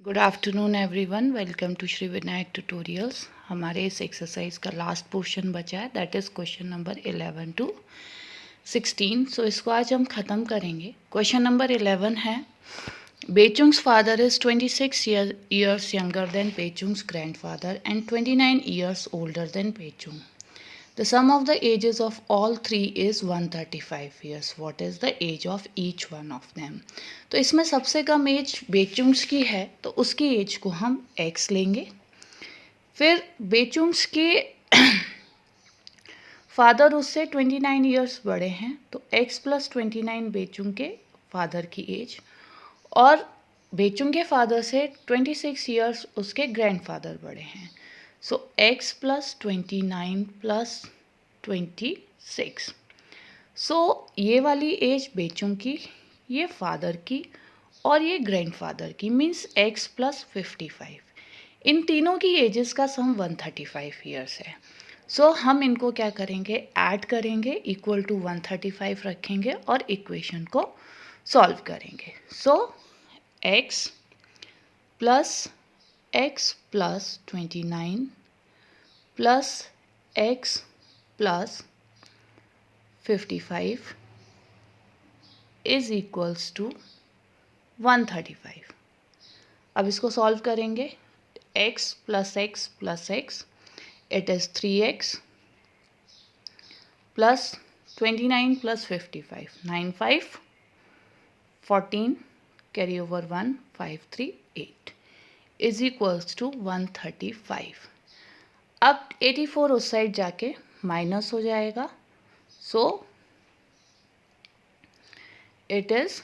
Good afternoon everyone, welcome to Shri Vinayak tutorials. हमारे इस exercise का लास्ट पोर्शन बचा है, that is question number 11 to 16। So इसको आज हम ख़त्म करेंगे। क्वेश्चन नंबर 11 है, Bechung's father is 26 years younger than Pechung's grandfather and 29 years older than Pechung. The sum of the ages of all three is 135 years. What is the age of each one of them? तो इसमें सबसे कम as बेचुंग्स की है, तो उसकी as को हम x लेंगे। फिर बेचुंग्स के फादर उससे 29 ईयर्स बड़े हैं, तो x + 29 बेचुंग के फादर की एज, और बेचुंग के फादर से 26 ईयर्स उसके ग्रैंडफादर बड़े हैं। सो x + 29 + 26। सो ये वाली एज बेचुंग की, ये फादर की और ये ग्रैंडफादर की, मीन्स x + 55। इन तीनों की एजेस का सम 135 ईयर्स है। सो हम इनको क्या करेंगे, ऐड करेंगे, इक्वल टू 135 रखेंगे और इक्वेशन को सॉल्व करेंगे। So x + x + 29 + x + 55 is equals to 135। अब इसको सॉल्व करेंगे। x + x + x, it is 3x + 29 + 55, 9 5 14, carry over 1 5 3 8 is equals to 135। अब 84 उस साइड जाके माइनस हो जाएगा। So it is,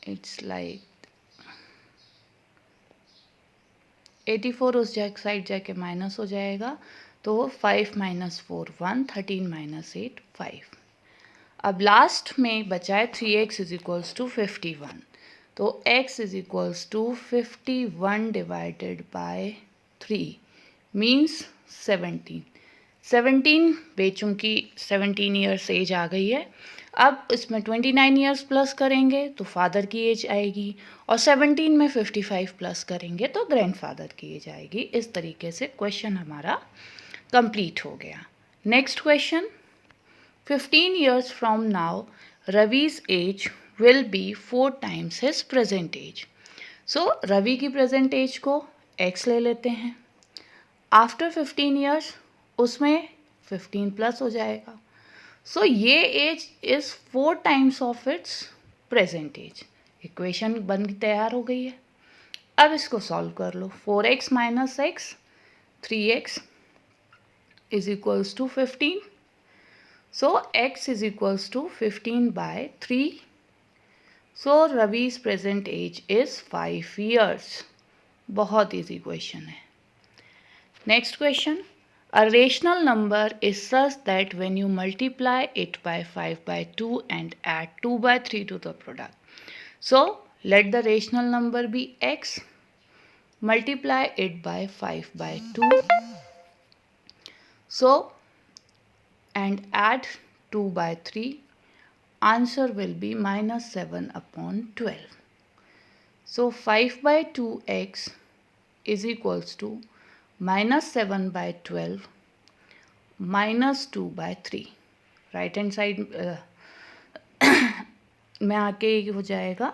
it's like 84 उस साइड जाके माइनस हो जाएगा, तो 5 - 4 1, 13 - 8 5। अब लास्ट में बचा है 3x = 51, तो x = 51 डिवाइडेड बाय 3 मीन्स 17। 17 बेचुं की 17 ईयर्स एज आ गई है। अब इसमें 29 ईयर्स प्लस करेंगे तो फादर की एज आएगी, और 17 में 55 प्लस करेंगे तो ग्रैंडफादर की एज आएगी। इस तरीके से क्वेश्चन हमारा कंप्लीट हो गया। Next question, 15 years from now, Ravi's age will be 4 times his present age. So, Ravi की प्रेजेंट एज को x ले लेते हैं। आफ्टर 15 years उसमें 15 प्लस हो जाएगा। सो ये age is 4 times of its present age. Equation बन तैयार हो गई है। अब इसको सॉल्व कर लो। 4x - x, 3x is equals to 15। So x is equals to 15 by 3. So Ravi's present age is 5 years. बहुत easy question है। Next question, a rational number is such that when you multiply it by 5/2 and add 2/3 to the product. So let the rational number be x. Multiply it by 5/2. So and add 2/3, answer will be -7/12. So 5/2x is equals to -7/12 -2/3। Right hand side में आके हो जाएगा,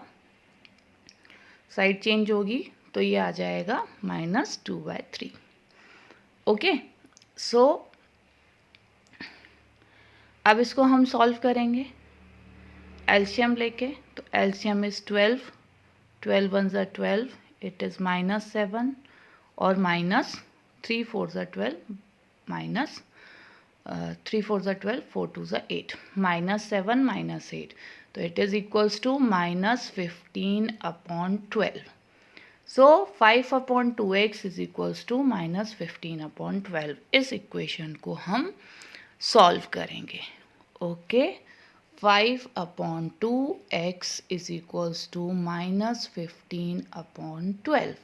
side change होगी तो ये आ जाएगा -2/3। Okay, सो अब इसको हम सॉल्व करेंगे एलसीएम लेके। तो एलसीएम इज़ 12, 12 1 = 12, इट इज़ -7, और -3 4 = 12, -3 4 = 12, 4 2 = 8, -7 -8, तो it is equals to -15/12। So 5/2x is equals to -15/12। इस इक्वेशन को हम सॉल्व करेंगे। Okay, 5/2x is equals to -15/12.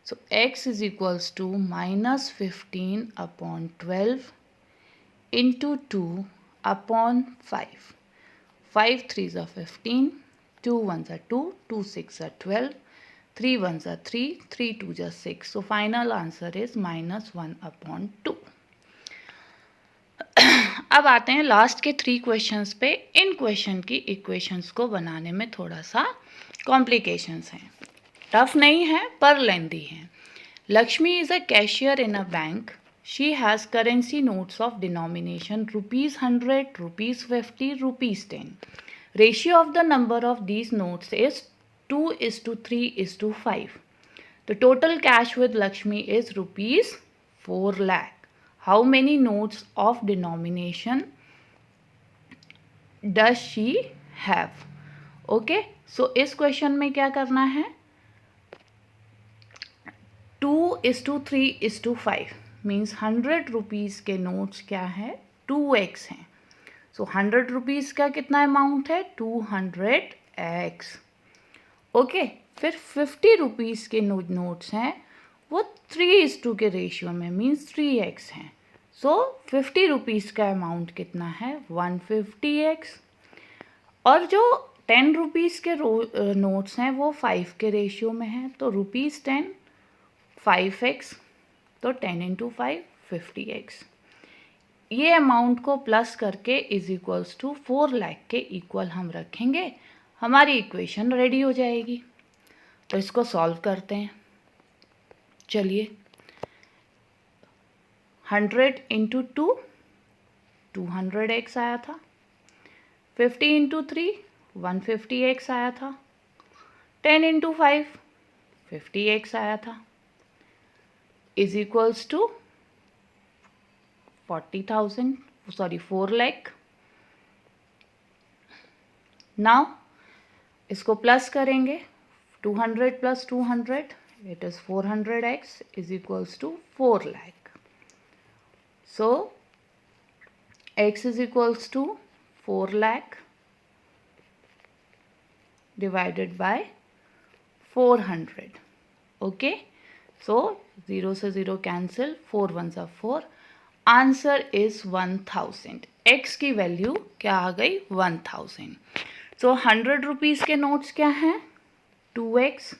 So x is equals to -15/12 into 2/5. 5 3s are 15, 2 1s are 2, 2 6 are 12, 3 1s are 3, 3 2s are 6. So final answer is -1/2. अब आते हैं last के 3 questions पे. इन question की इक्वेशंस को बनाने में थोड़ा सा कॉम्प्लिकेशंस हैं. टफ नहीं है पर लेंदी है. Lakshmi is a cashier in a bank. She has currency notes of denomination ₹100, ₹50, ₹10. Ratio of the number of these notes is 2:3:5. The total cash with Lakshmi is ₹4 lakh. How many notes of denomination does she have? Okay, so इस question में क्या करना है? 2:3:5 means 100 rupees के notes क्या है? 2x हैं. सो 100 rupees का कितना अमाउंट है? 200x. ओके, फिर 50 रुपीज़ के नोट्स हैं, वो 3:2 के रेशियो में मीन्स 3x हैं. सो 50 रुपीज़ का अमाउंट कितना है? 150x. और जो 10 रुपीज़ के नोट्स हैं वो 5 के रेशियो में हैं, तो ₹10 5x, तो 10 × 5 50x. ये अमाउंट को प्लस करके इज इक्वल्स टू 4 लाख के इक्वल हम रखेंगे, हमारी इक्वेशन रेडी हो जाएगी. तो इसको सॉल्व करते हैं. चलिए, 100 × 2 200x आया था. 50 × 3 150x आया था. 10 × 5 50x आया था. Is equals to 4 lakh. Now इसको प्लस करेंगे. 200 + 200 it is 400x is equals to 4 lakh. So x is equals to 4 lakh divided by 400. Okay, so 0 से 0 cancel, 4 1s are 4. Answer is 1000. x की वैल्यू क्या आ गई? 1000. सो 100 रुपीज़ के नोट्स क्या हैं? 2x.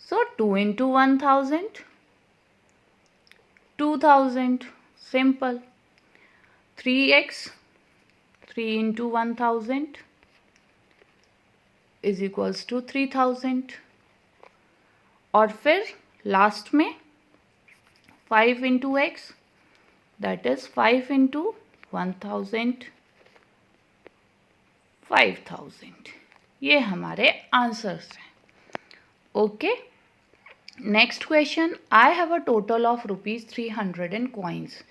So 2 × 1000 2000. Simple. 3x 3 × 1000 is equals to 3000. और फिर लास्ट में 5 × x, दैट इज 5 × 1000 5000. ये हमारे आंसर्स हैं. Okay, next question. I have a total of ₹300 in coins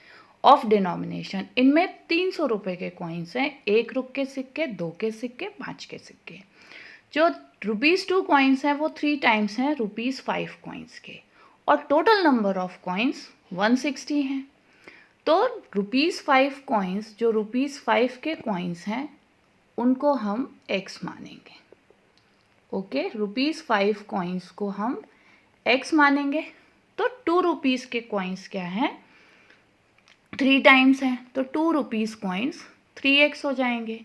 of denomination. इनमें 300 रुपये के कॉइन्स हैं. 1 रुपये के सिक्के, 2 के सिक्के, 5 के सिक्के. जो ₹2 कॉइन्स हैं वो 3 टाइम्स हैं ₹5 कॉइन्स के, और टोटल नंबर ऑफ कॉइन्स 160 हैं. तो ₹5 कॉइन्स, जो ₹5 के कॉइन्स हैं, उनको हम x मानेंगे. ओके, ₹5 कॉइन्स को हम x मानेंगे. तो 2 रुपीज़ के कॉइन्स क्या हैं? 3 टाइम्स हैं, तो 2 रुपीज़ कॉइन्स 3x हो जाएंगे.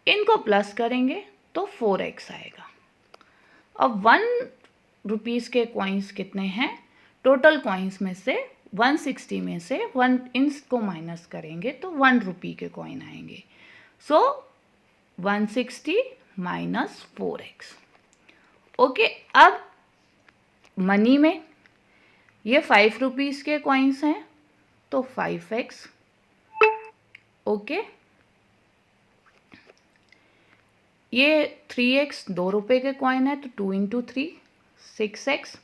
इनको प्लस करेंगे तो 4x आएगा. अब 1 रुपीज़ के कॉइन्स कितने हैं? टोटल कॉइन्स में से 160 में से 1 इनको माइनस करेंगे तो 1 रुपये के कॉइन आएंगे. सो 160 माइनस 4x. ओके, अब मनी में ये 5 रुपीज़ के कॉइन्स हैं, तो 5x. ओके, ये 3x 2 रुपये के कॉइन है, तो 2 × 3 6x.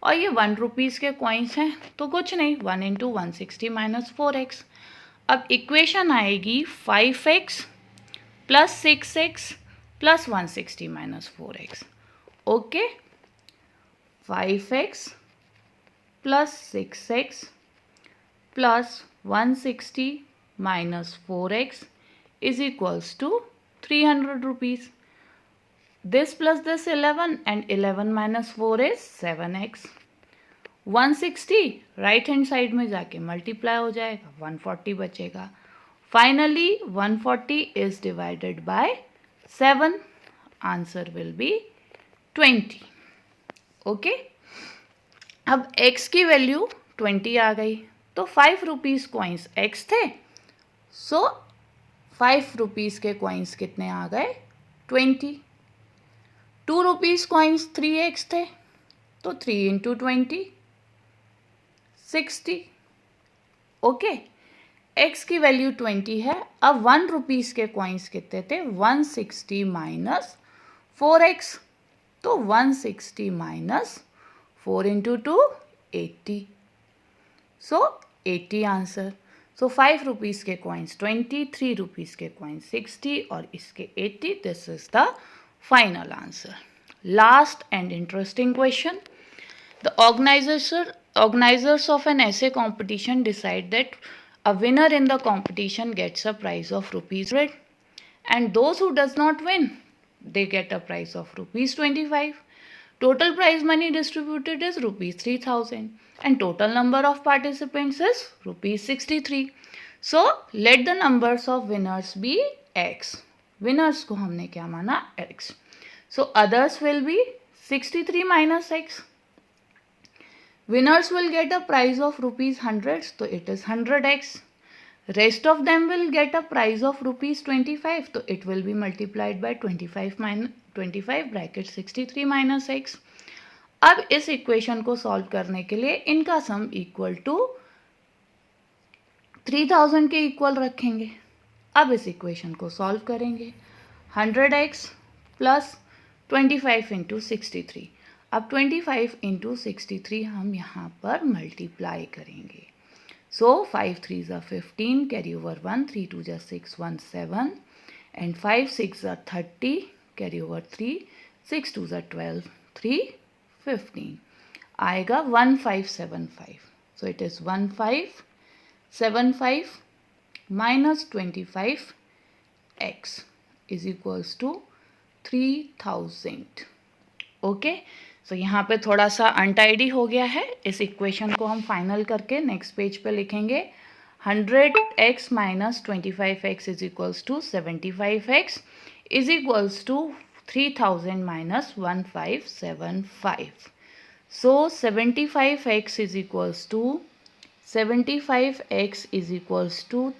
और ये 1 रुपीज़ के कॉइन्स हैं, तो कुछ नहीं, 1 × 160 माइनस 4x. अब इक्वेशन आएगी 5x + 6x + 160 minus 4x. Okay, 5x + 6x + 160 minus 4x is equals to 300 rupees. This plus this 11 and 11 minus 4 is 7x. 160 right hand side में जाके मल्टीप्लाई हो जाएगा, 140 बचेगा. Finally 140 is divided by 7. Answer will be 20. Okay, अब x की value 20 आ गई, तो 5 rupees coins x थे, सो 5 रुपीज़ के कॉइन्स कितने आ गए 20. 2 रुपीज़ कॉइन्स 3x थे, तो 3 इंटू 20 60. ओके, x की वैल्यू 20 है. अब 1 रुपीज़ के कॉइन्स कितने थे 160 माइनस 4x, तो 160 माइनस 4 इंटू 2 80, सो 80 आंसर. सो 5 रुपीज़ के कॉइन्स 20, 3 रुपीज़ के कॉइन्स 60 और इसके 80. This is the final answer. Last and interesting question. The organizers of an essay competition decide that a winner in the competition gets a prize of rupees 100, and those who does not win, they get a prize of rupees 25. Total prize money distributed is rupees 3000, and total number of participants is rupees 63. So let the numbers of winners be x. Winners को हमने क्या माना x. So others will be 63 minus x. Winners will get a prize of rupees 100, so it is 100x. Rest of them will get a prize of rupees 25, so it will be multiplied by 25 bracket 63 minus x. अब इस equation को solve करने के लिए इनका sum equal to 3000 के equal रखेंगे. अब इस इक्वेशन को सॉल्व करेंगे. 100x plus 25 into 63. अब 25 इंटू 63 हम यहाँ पर मल्टीप्लाई करेंगे. सो 5 3 ज़ा 15, कैरी ओवर 1, 3 2 ज़ा 6, 1 7, एंड 5 6 ज़ा 30, कैरी ओवर 3, 6 2 ज़ा 12, 3 15. आएगा 1575. So it is 1575 minus 25x is equals to 3000. Okay, so यहाँ पे थोड़ा सा अनटाइडी हो गया है. इस इक्वेशन को हम फाइनल करके नेक्स्ट पेज पे लिखेंगे. 100x minus 25x is equals to 75x is equals to 3000 minus 1575. So 75x is equals to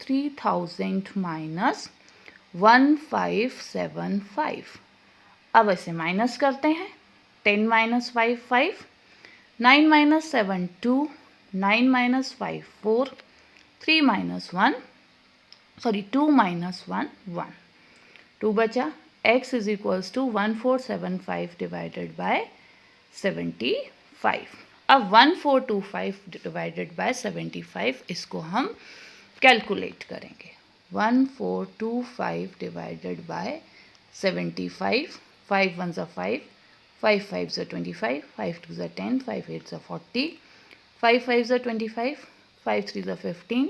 3000 minus 1575. अब इसे माइनस करते हैं. 10 minus 5 5, 9 minus 7 2, 9 minus 5 4, 3 minus 1, sorry 2 minus 1 1. 2 बचा. x is equals to 1475 divided by 75. अब 1425 divided by 75 इसको हम calculate करेंगे. 1425 divided by 75. 5 1 are 5, 5 5 are 25, 5 2 are 10, 5 8 are 40, 5 5 are 25, 5 3 are 15,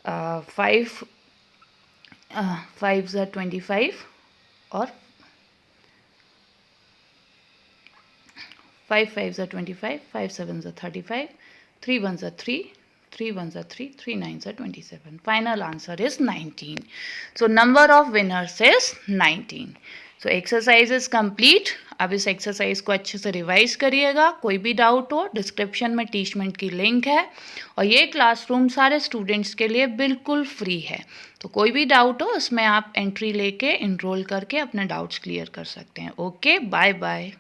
5 5 are 25 और 5 5 are 25, 5 7 are 35, 3 1 are 3, 3 1 are 3, 3 9 are 27. Final answer is 19. So number of winners is 19. So exercise is complete. अब इस exercise को अच्छे से रिवाइज करिएगा. कोई भी डाउट हो डिस्क्रिप्शन में टीचमेंट की लिंक है, और ये क्लासरूम सारे स्टूडेंट्स के लिए बिल्कुल फ्री है. तो कोई भी डाउट हो उसमें आप एंट्री लेके इनरोल करके अपने डाउट्स क्लियर कर सकते हैं. Okay, bye bye.